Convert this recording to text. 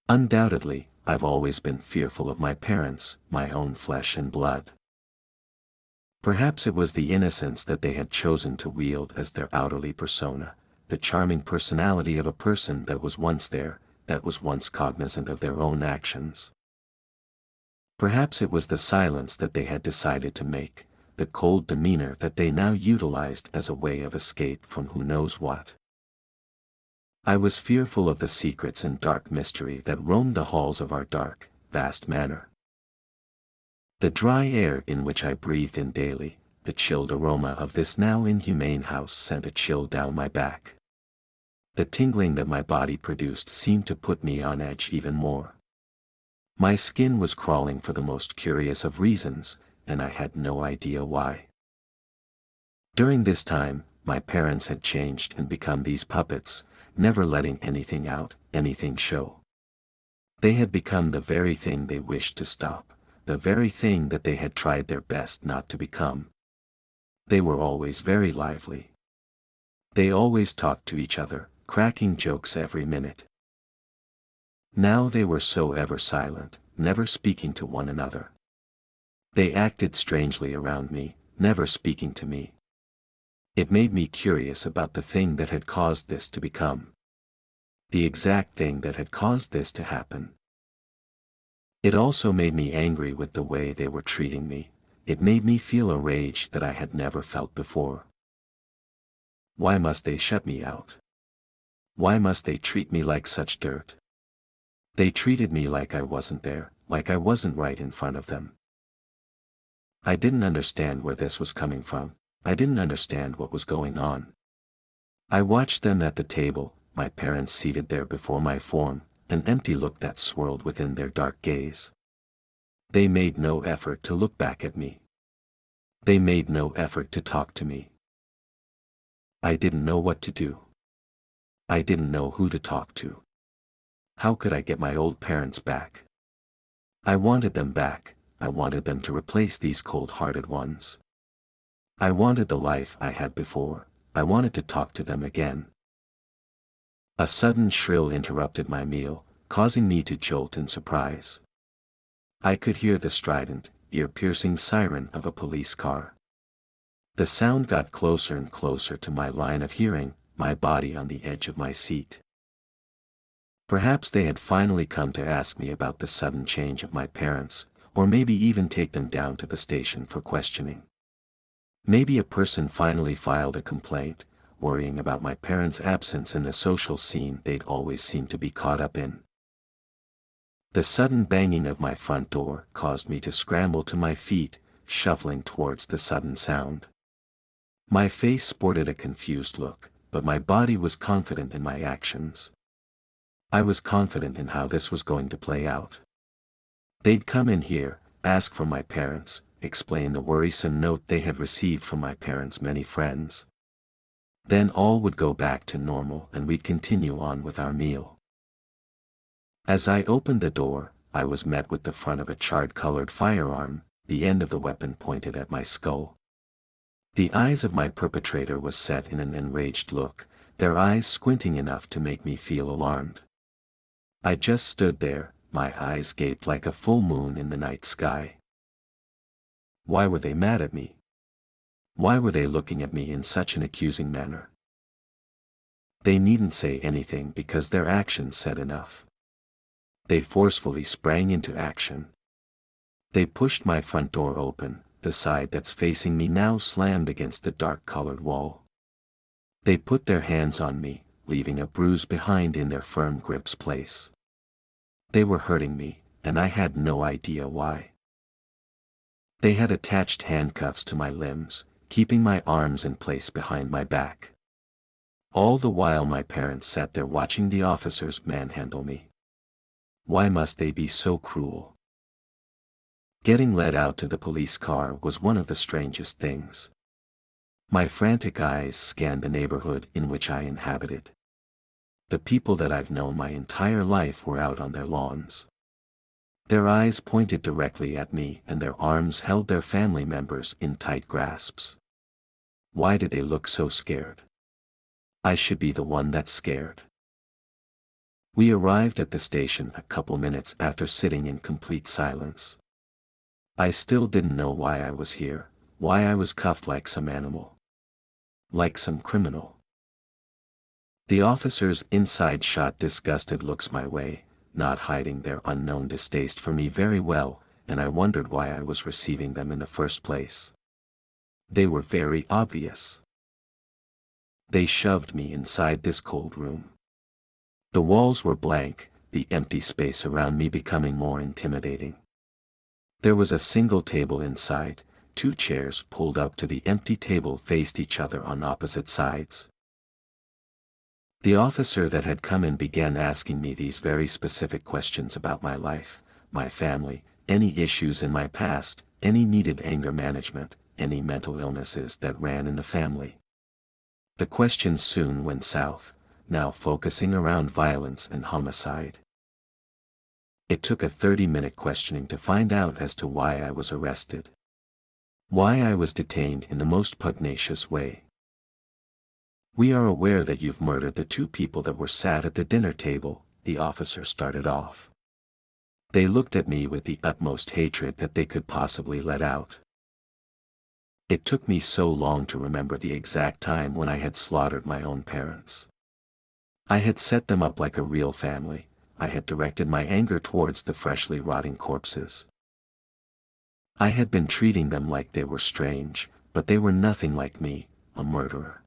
Undoubtedly, I've always been fearful of my parents, my own flesh and blood. Perhaps it was the innocence that they had chosen to wield as their outerly persona, the charming personality of a person that was once there, that was once cognizant of their own actions. Perhaps it was the silence that they had decided to make, the cold demeanor that they now utilized as a way of escape from who knows what. I was fearful of the secrets and dark mystery that roamed the halls of our dark, vast manor. The dry air in which I breathed in daily, the chilled aroma of this now inhumane house sent a chill down my back. The tingling that my body produced seemed to put me on edge even more. My skin was crawling for the most curious of reasons, and I had no idea why. During this time, my parents had changed and become these puppets, never letting anything out, anything show. They had become the very thing they wished to stop, the very thing that they had tried their best not to become. They were always very lively. They always talked to each other, cracking jokes every minute. Now they were so ever silent, never speaking to one another. They acted strangely around me, never speaking to me. It made me curious about the thing that had caused this to become. The exact thing that had caused this to happen. It also made me angry with the way they were treating me. It made me feel a rage that I had never felt before. Why must they shut me out? Why must they treat me like such dirt? They treated me like I wasn't there, like I wasn't right in front of them. I didn't understand where this was coming from. I didn't understand what was going on. I watched them at the table, my parents seated there before my form, an empty look that swirled within their dark gaze. They made no effort to look back at me. They made no effort to talk to me. I didn't know what to do. I didn't know who to talk to. How could I get my old parents back? I wanted them back. I wanted them to replace these cold-hearted ones. I wanted the life I had before. I wanted to talk to them again. A sudden shrill interrupted my meal, causing me to jolt in surprise. I could hear the strident, ear-piercing siren of a police car. The sound got closer and closer to my line of hearing, my body on the edge of my seat. Perhaps they had finally come to ask me about the sudden change of my parents, or maybe even take them down to the station for questioning. Maybe a person finally filed a complaint, worrying about my parents' absence in the social scene they'd always seemed to be caught up in. The sudden banging of my front door caused me to scramble to my feet, shuffling towards the sudden sound. My face sported a confused look, but my body was confident in my actions. I was confident in how this was going to play out. They'd come in here, ask for my parents, explain the worrisome note they had received from my parents' many friends. Then all would go back to normal and we'd continue on with our meal. As I opened the door, I was met with the front of a charred-colored firearm, the end of the weapon pointed at my skull. The eyes of my perpetrator was set in an enraged look, their eyes squinting enough to make me feel alarmed. I just stood there, my eyes gaped like a full moon in the night sky. Why were they mad at me? Why were they looking at me in such an accusing manner? They needn't say anything because their actions said enough. They forcefully sprang into action. They pushed my front door open, the side that's facing me now slammed against the dark-colored wall. They put their hands on me, leaving a bruise behind in their firm grip's place. They were hurting me, and I had no idea why. They had attached handcuffs to my limbs, keeping my arms in place behind my back. All the while my parents sat there watching the officers manhandle me. Why must they be so cruel? Getting led out to the police car was one of the strangest things. My frantic eyes scanned the neighborhood in which I inhabited. The people that I've known my entire life were out on their lawns. Their eyes pointed directly at me and their arms held their family members in tight grasps. Why did they look so scared? I should be the one that's scared. We arrived at the station a couple minutes after sitting in complete silence. I still didn't know why I was here, why I was cuffed like some animal. Like some criminal. The officers inside shot disgusted looks my way, not hiding their unknown distaste for me very well, and I wondered why I was receiving them in the first place. They were very obvious. They shoved me inside this cold room. The walls were blank, the empty space around me becoming more intimidating. There was a single table inside, 2 chairs pulled up to the empty table faced each other on opposite sides. The officer that had come in began asking me these very specific questions about my life, my family, any issues in my past, any needed anger management, any mental illnesses that ran in the family. The questions soon went south, now focusing around violence and homicide. It took a 30-minute questioning to find out as to why I was arrested. Why I was detained in the most pugnacious way. "We are aware that you've murdered the 2 people that were sat at the dinner table," the officer started off. They looked at me with the utmost hatred that they could possibly let out. It took me so long to remember the exact time when I had slaughtered my own parents. I had set them up like a real family. I had directed my anger towards the freshly rotting corpses. I had been treating them like they were strange, but they were nothing like me, a murderer.